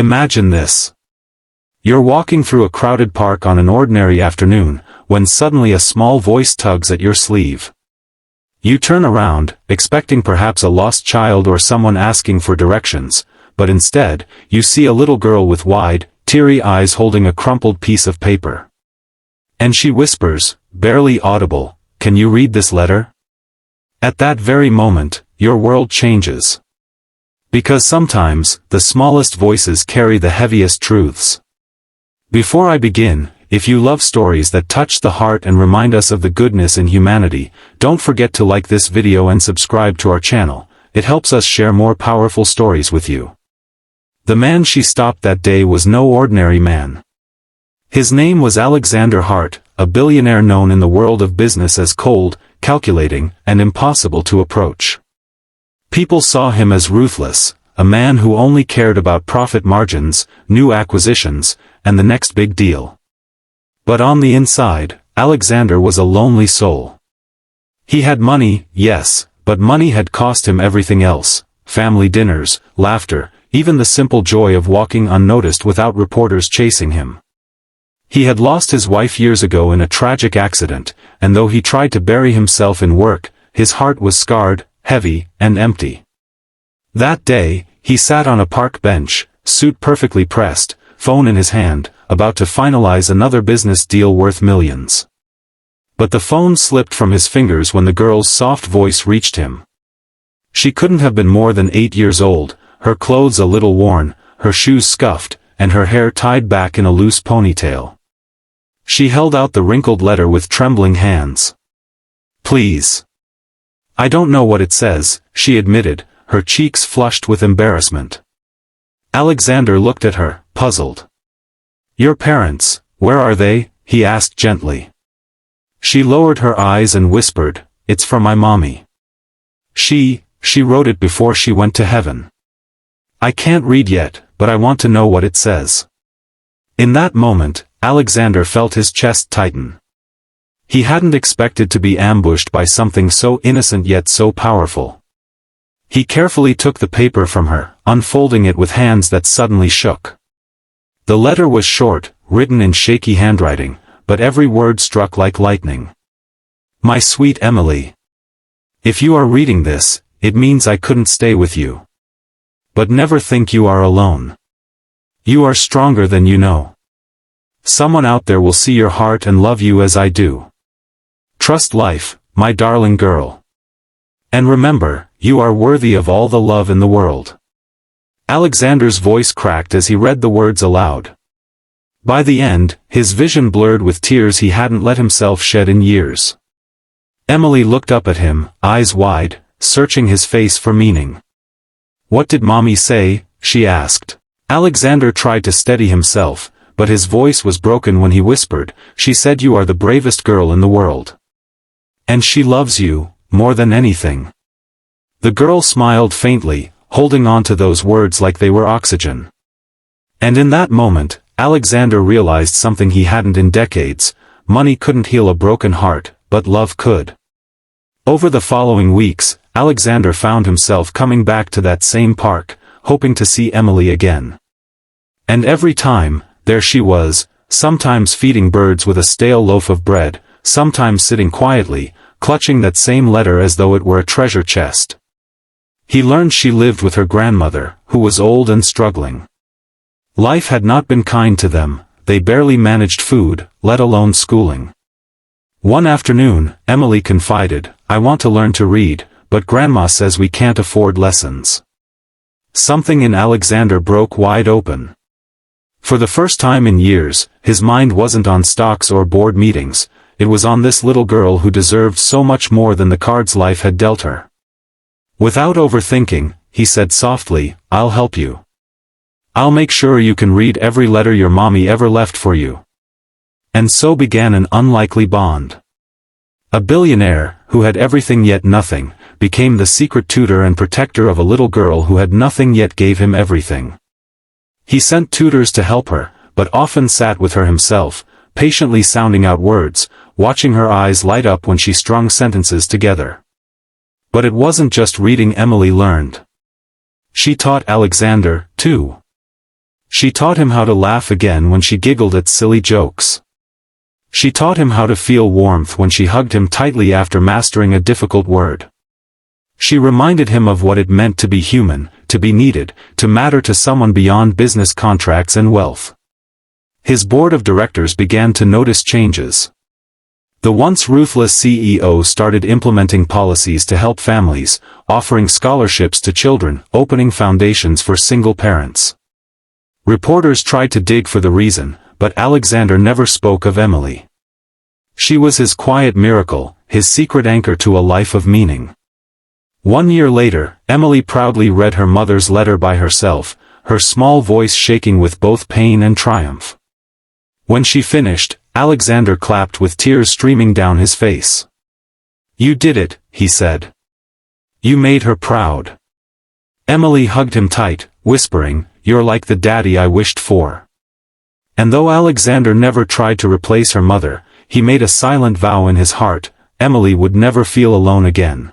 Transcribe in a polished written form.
Imagine this. You're walking through a crowded park on an ordinary afternoon, when suddenly a small voice tugs at your sleeve. You turn around, expecting perhaps a lost child or someone asking for directions, but instead, you see a little girl with wide, teary eyes holding a crumpled piece of paper. And she whispers, barely audible, "Can you read this letter?" At that very moment, your world changes. Because sometimes, the smallest voices carry the heaviest truths. Before I begin, if you love stories that touch the heart and remind us of the goodness in humanity, don't forget to like this video and subscribe to our channel. It helps us share more powerful stories with you. The man she stopped that day was no ordinary man. His name was Alexander Hart, a billionaire known in the world of business as cold, calculating, and impossible to approach. People saw him as ruthless, a man who only cared about profit margins, new acquisitions, and the next big deal. But on the inside, Alexander was a lonely soul. He had money, yes, but money had cost him everything else: family dinners, laughter, even the simple joy of walking unnoticed without reporters chasing him. He had lost his wife years ago in a tragic accident, and though he tried to bury himself in work, his heart was scarred, heavy, and empty. That day, he sat on a park bench, suit perfectly pressed, phone in his hand, about to finalize another business deal worth millions. But the phone slipped from his fingers when the girl's soft voice reached him. She couldn't have been more than 8 years old, her clothes a little worn, her shoes scuffed, and her hair tied back in a loose ponytail. She held out the wrinkled letter with trembling hands. "Please." "I don't know what it says," she admitted, her cheeks flushed with embarrassment. Alexander looked at her, puzzled. "Your parents, where are they?" he asked gently. She lowered her eyes and whispered, "It's from my mommy. She wrote it before she went to heaven. I can't read yet, but I want to know what it says." In that moment, Alexander felt his chest tighten. He hadn't expected to be ambushed by something so innocent yet so powerful. He carefully took the paper from her, unfolding it with hands that suddenly shook. The letter was short, written in shaky handwriting, but every word struck like lightning. "My sweet Emily. If you are reading this, it means I couldn't stay with you. But never think you are alone. You are stronger than you know. Someone out there will see your heart and love you as I do. Trust life, my darling girl. And remember, you are worthy of all the love in the world." Alexander's voice cracked as he read the words aloud. By the end, his vision blurred with tears he hadn't let himself shed in years. Emily looked up at him, eyes wide, searching his face for meaning. "What did Mommy say?" she asked. Alexander tried to steady himself, but his voice was broken when he whispered, "She said you are the bravest girl in the world. And she loves you, more than anything." The girl smiled faintly, holding on to those words like they were oxygen. And in that moment, Alexander realized something he hadn't in decades: money couldn't heal a broken heart, but love could. Over the following weeks, Alexander found himself coming back to that same park, hoping to see Emily again. And every time, there she was, sometimes feeding birds with a stale loaf of bread, sometimes sitting quietly, clutching that same letter as though it were a treasure chest. He learned she lived with her grandmother, who was old and struggling. Life had not been kind to them, they barely managed food, let alone schooling. One afternoon, Emily confided, "I want to learn to read, but Grandma says we can't afford lessons." Something in Alexander broke wide open. For the first time in years, his mind wasn't on stocks or board meetings, it was on this little girl who deserved so much more than the cards life had dealt her. Without overthinking, he said softly, "I'll help you. I'll make sure you can read every letter your mommy ever left for you." And so began an unlikely bond. A billionaire, who had everything yet nothing, became the secret tutor and protector of a little girl who had nothing yet gave him everything. He sent tutors to help her, but often sat with her himself, patiently sounding out words, watching her eyes light up when she strung sentences together. But it wasn't just reading Emily learned. She taught Alexander, too. She taught him how to laugh again when she giggled at silly jokes. She taught him how to feel warmth when she hugged him tightly after mastering a difficult word. She reminded him of what it meant to be human, to be needed, to matter to someone beyond business contracts and wealth. His board of directors began to notice changes. The once ruthless CEO started implementing policies to help families, offering scholarships to children, opening foundations for single parents. Reporters tried to dig for the reason, but Alexander never spoke of Emily. She was his quiet miracle, his secret anchor to a life of meaning. 1 year later, Emily proudly read her mother's letter by herself, her small voice shaking with both pain and triumph. When she finished, Alexander clapped with tears streaming down his face. "You did it," he said. "You made her proud." Emily hugged him tight, whispering, "You're like the daddy I wished for." And though Alexander never tried to replace her mother, he made a silent vow in his heart: Emily would never feel alone again.